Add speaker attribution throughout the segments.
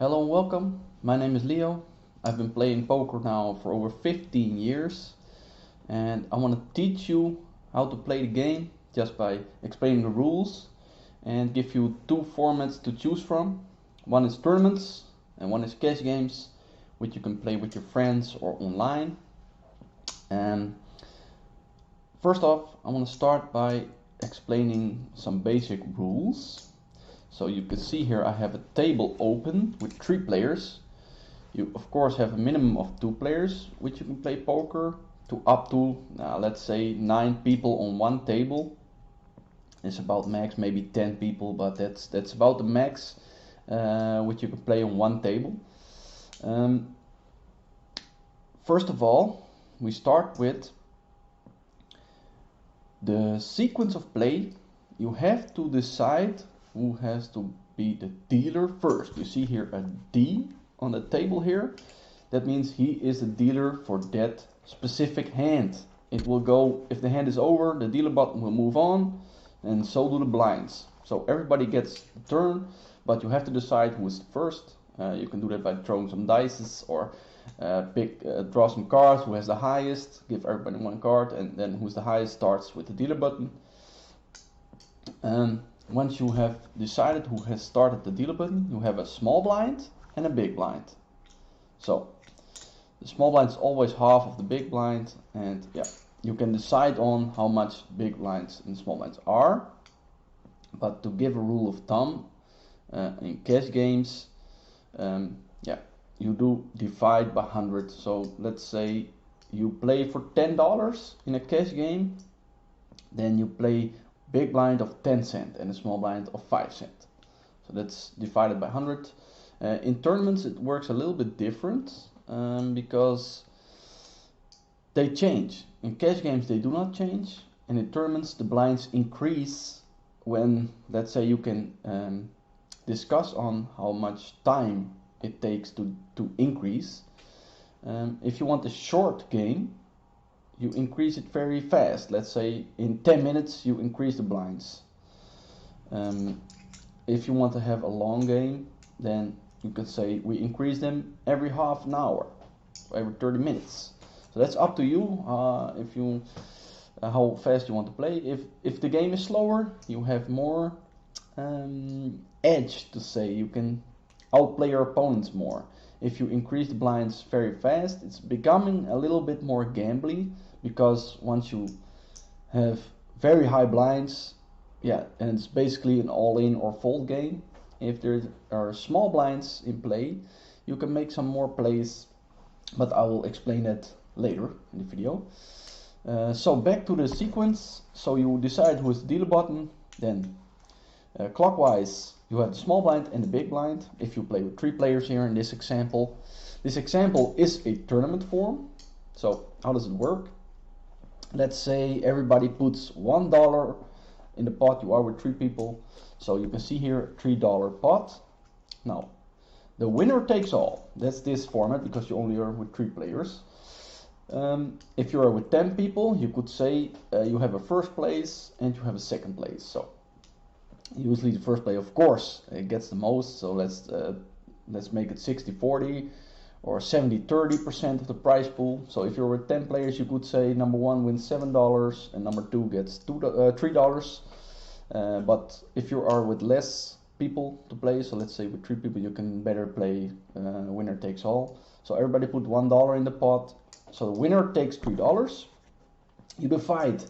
Speaker 1: Hello and welcome. My name is Leo. I've been playing poker now for over 15 years and I want to teach you how to play the game just by explaining the rules and give you two formats to choose from. One is tournaments and one is cash games, which you can play with your friends or online. And first off, I want to start by explaining some basic rules. So you can see here I have a table open with 3 players. You of course have a minimum of 2 players which you can play poker to up to let's say 9 people on one table. It's about max maybe 10 people, but that's about the max which you can play on one table. First of all, we start with the sequence of play. You have to decide who has to be the dealer first. You see here a D on the table here. That means he is the dealer for that specific hand. It will go, if the hand is over, the dealer button will move on, and so do the blinds. So everybody gets a turn, but you have to decide who is first. You can do that by throwing some dice or draw some cards. Who has the highest, give everybody one card, and then who's the highest starts with the dealer button. Once you have decided who has started the dealer button, you have a small blind and a big blind. So the small blind is always half of the big blind, and yeah, you can decide on how much big blinds and small blinds are. But to give a rule of thumb, in cash games, you do divide by 100. So let's say you play for $10 in a cash game, then you play big blind of 10 cents and a small blind of 5 cents. So that's divided by 100. In tournaments it works a little bit different because they change. In cash games they do not change, and in tournaments the blinds increase when, let's say, you can discuss on how much time it takes to increase. If you want a short game, you increase it very fast. Let's say in 10 minutes you increase the blinds. If you want to have a long game, then you can say we increase them every half an hour, every 30 minutes. So that's up to you, if you how fast you want to play. If the game is slower, you have more edge to say. You can outplay your opponents more. If you increase the blinds very fast, it's becoming a little bit more gambly, because once you have very high blinds, and it's basically an all-in or fold game. If there are small blinds in play, you can make some more plays, but I will explain that later in the video. So back to the sequence. So you decide who is the dealer button, then clockwise you have the small blind and the big blind. If you play with 3 players here in this example. This example is a tournament form. So how does it work? Let's say everybody puts $1 in the pot. You are with 3 people, so you can see here $3 pot. Now the winner takes all. That's this format, because you only are with 3 players. If you are with 10 people, you could say you have a first place and you have a second place. So usually the first place, of course, it gets the most. So let's make it 60-40 or 70-30% of the prize pool. So if you're with 10 players, you could say number 1 wins $7 and number 2 gets $3. But if you are with less people to play, so let's say with 3 people, you can better play winner takes all. So everybody put $1 in the pot. So the winner takes $3. You divide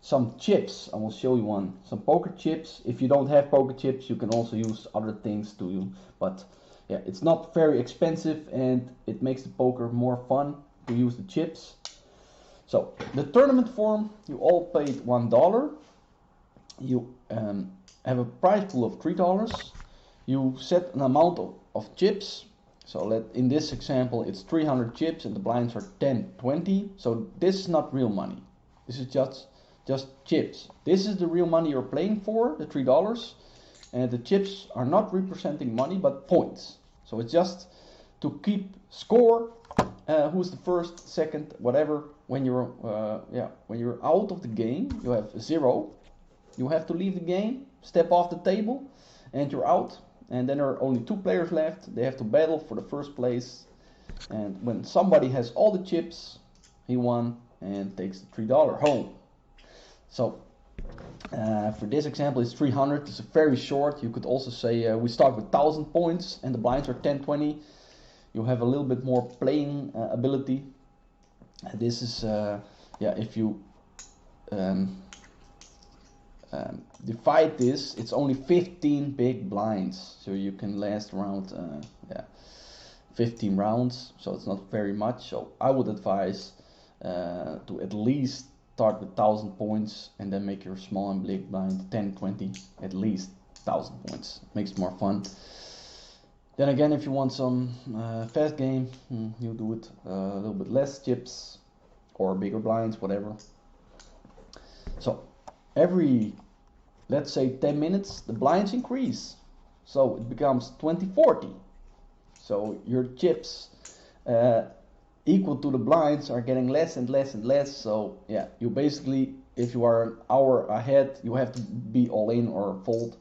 Speaker 1: some chips. I will show you one. Some poker chips. If you don't have poker chips, you can also use other things to, but yeah, it's not very expensive and it makes the poker more fun to use the chips. So the tournament form, you all paid $1. You have a prize pool of $3. You set an amount of chips. So in this example it's 300 chips and the blinds are 10-20. So this is not real money. This is just chips. This is the real money you're playing for, the $3. And the chips are not representing money but points. So it's just to keep score, who's the first, second, whatever. When you're out of the game, you have 0. You have to leave the game, step off the table, and you're out. and then there are only 2 players left. They have to battle for the first place, and when somebody has all the chips, he won and takes the $3 home. So for this example, it's 300. It's very short. You could also say we start with 1,000 points and the blinds are 10, 20. You have a little bit more playing ability. This is if you divide this, it's only 15 big blinds, so you can last around 15 rounds, so it's not very much. So I would advise to at least start with 1,000 points and then make your small and big blind 10, 20, at least 1,000 points. Makes it more fun. Then again, if you want some fast game, you do it a little bit less chips or bigger blinds, whatever. So every, let's say 10 minutes, the blinds increase. So it becomes 20-40. So your chips equal to the blinds are getting less and less and less. So yeah, you basically, if you are an hour ahead, you have to be all in or fold.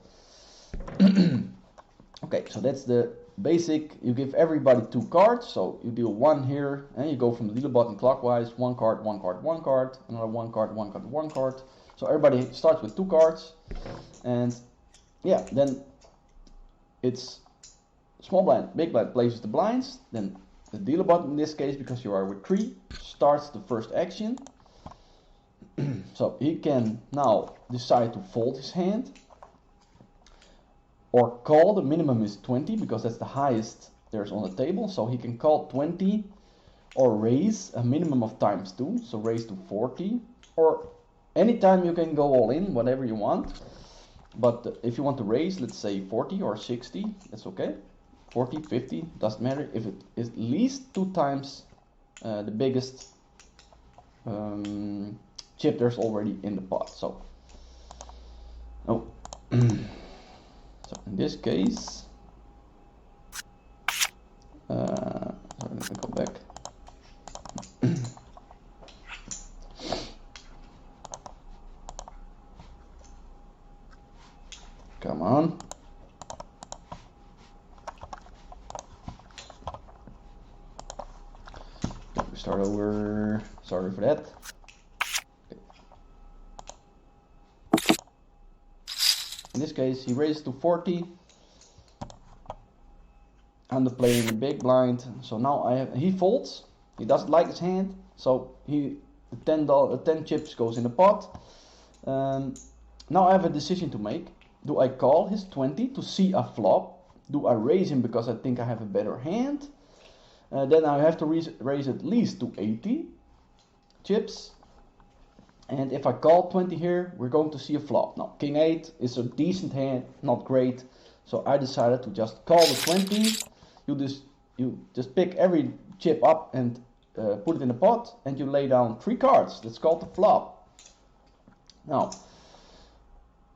Speaker 1: Okay, so that's the basic. You give everybody 2 cards, so you deal 1 here, and you go from the dealer button clockwise, 1 card, 1 card, 1 card, another 1 card, 1 card, 1 card. So everybody starts with 2 cards, and yeah, then it's small blind, big blind places the blinds, then the dealer button in this case, because you are with 3, starts the first action. So he can now decide to fold his hand or call. The minimum is 20 because that's the highest there's on the table, so he can call 20 or raise a minimum of times 2, so raise to 40, or anytime you can go all in, whatever you want. But if you want to raise, let's say 40 or 60, that's okay. 40, 50, doesn't matter. If it is at least 2 times the biggest chip there's already in the pot. So, so in this case, sorry, let me go back. Come on. We start over. Sorry for that. Okay. In this case, he raises to 40. I'm the player in the big blind, so now he folds. He doesn't like his hand, so the 10 chips goes in the pot. Now I have a decision to make. Do I call his 20 to see a flop? Do I raise him because I think I have a better hand? Then I have to raise at least to 80 chips. And if I call 20 here, we're going to see a flop. Now, King 8 is a decent hand, not great. So I decided to just call the 20. You just pick every chip up and put it in the pot, and you lay down 3 cards. That's called the flop. Now,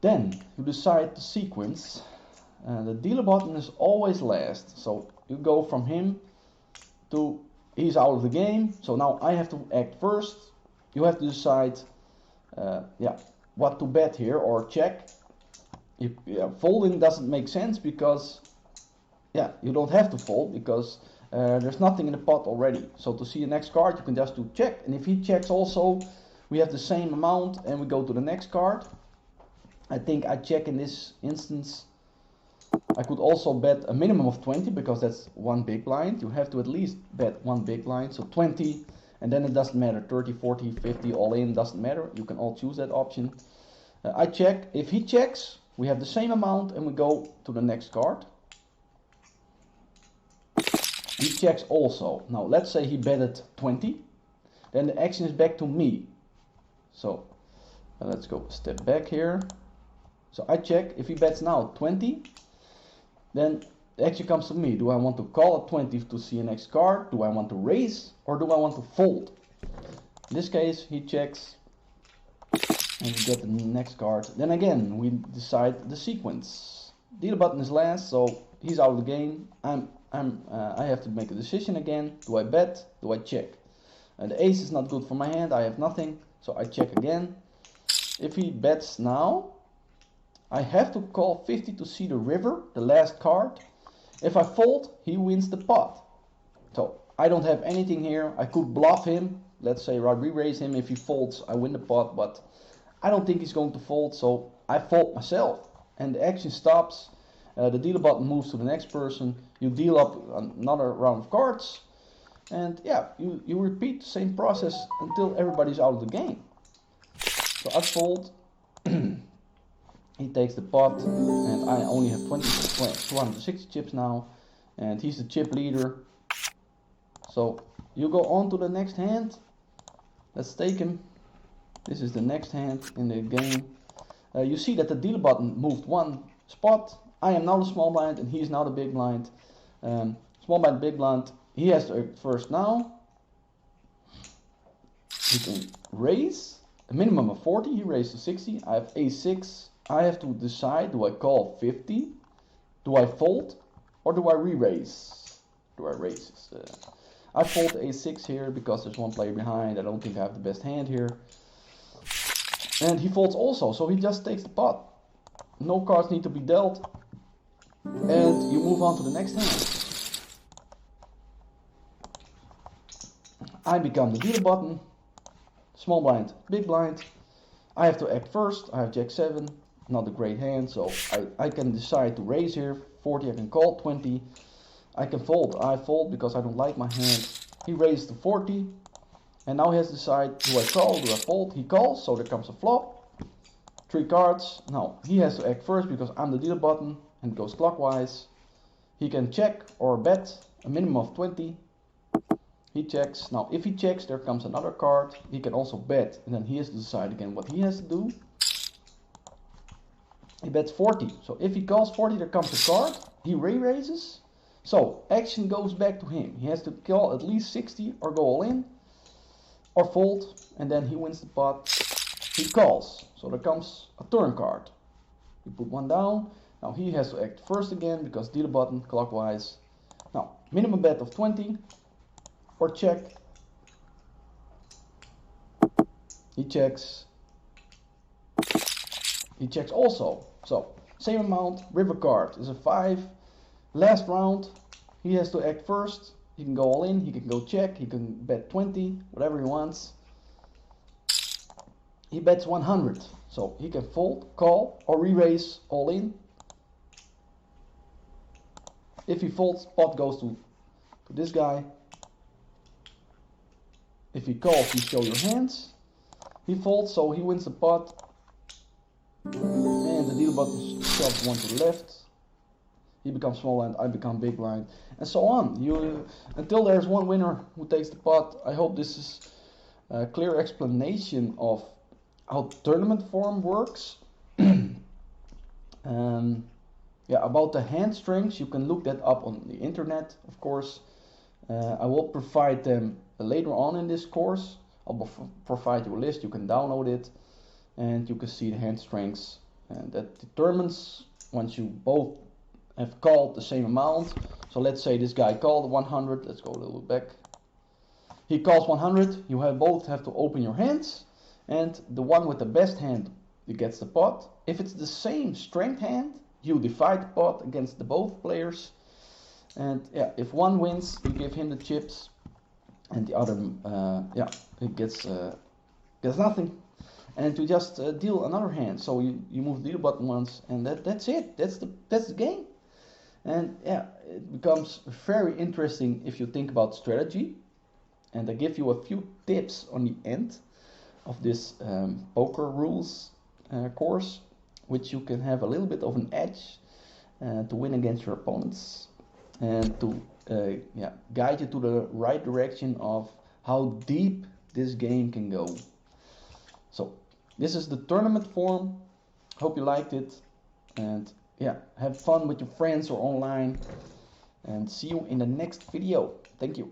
Speaker 1: then you decide the sequence. The dealer button is always last. So you go from him to he's out of the game. So now I have to act first. You have to decide what to bet here or check. Folding doesn't make sense because you don't have to fold because there's nothing in the pot already. So to see the next card, you can just do check, and if he checks also, we have the same amount and we go to the next card. I think I check in this instance. I could also bet a minimum of 20 because that's 1 big blind. You have to at least bet 1 big blind, so 20, and then it doesn't matter, 30, 40, 50, all in, doesn't matter. You can all choose that option. I check. If he checks, we have the same amount and we go to the next card. He checks also. Now let's say he betted 20, then the action is back to me. So let's go a step back here. So I check. If he bets now 20, then the action comes to me. Do I want to call at 20 to see a next card? Do I want to raise or do I want to fold? In this case, he checks and we get the next card. Then again, we decide the sequence. Dealer button is last, so he's out of the game. I have to make a decision again. Do I bet? Do I check? The ace is not good for my hand. I have nothing, so I check again. If he bets now, I have to call 50 to see the river, the last card. If I fold, he wins the pot. So I don't have anything here. I could bluff him. Let's say I re-raise him. If he folds, I win the pot, but I don't think he's going to fold, so I fold myself. And the action stops. The dealer button moves to the next person. You deal up another round of cards. And yeah, you repeat the same process until everybody's out of the game. So I fold. He takes the pot, and I only have 260 chips now. And he's the chip leader. So you go on to the next hand. Let's take him. This is the next hand in the game. You see that the dealer button moved one spot. I am now the small blind and he is now the big blind. Small blind, big blind. He has to act first now. He can raise a minimum of 40. He raised to 60. I have a6. I have to decide, do I call 50? Do I fold? Or do I re-raise? Do I raise? I fold a6 here because there's one player behind. I don't think I have the best hand here. And he folds also, so he just takes the pot. No cards need to be dealt. And you move on to the next hand. I become the dealer button. Small blind, big blind. I have to act first. I have jack 7. Not a great hand, so I can decide to raise here. 40 I can call, 20 I can fold. I fold because I don't like my hand. He raised to 40. And now he has to decide, do I call, do I fold? He calls, so there comes a flop. 3 cards. Now, he has to act first because I'm the dealer button and it goes clockwise. He can check or bet a minimum of 20. He checks. Now, if he checks, there comes another card. He can also bet, and then he has to decide again what he has to do. He bets 40. So if he calls 40, there comes a card. He re-raises. So action goes back to him. He has to call at least 60 or go all in. Or fold, and then he wins the pot. He calls, so there comes a turn card. You put one down. Now he has to act first again because dealer button clockwise. Now minimum bet of 20 or check. He checks. He checks also. So same amount. River card is a 5. Last round, he has to act first. He can go all in, he can go check, he can bet 20, whatever he wants. He bets 100, so he can fold, call, or re-raise all in. If he folds, pot goes to this guy. If he calls, you show your hands. He folds, so he wins the pot. And the dealer button shoves one to the left. He becomes small blind, I become big blind, and so on. Until there's one winner who takes the pot. I hope this is a clear explanation of how tournament form works. Yeah, about the hand strings, you can look that up on the internet, of course. I will provide them later on in this course. I'll provide you a list, you can download it, and you can see the hand strings. And that determines, once you both have called the same amount. So let's say this guy called 100. Let's go a little bit back. He calls 100. You both have to open your hands, and the one with the best hand gets the pot. If it's the same strength hand, you divide the pot against the both players. And yeah, if one wins, you give him the chips, and the other, yeah, it gets nothing. And you just deal another hand. So you move the deal button once, and that's it. That's the game. And yeah, it becomes very interesting if you think about strategy. And I give you a few tips on the end of this poker rules course, which you can have a little bit of an edge to win against your opponents, and to yeah, guide you to the right direction of how deep this game can go. So this is the tournament form. Hope you liked it, and yeah, have fun with your friends or online, and see you in the next video. Thank you.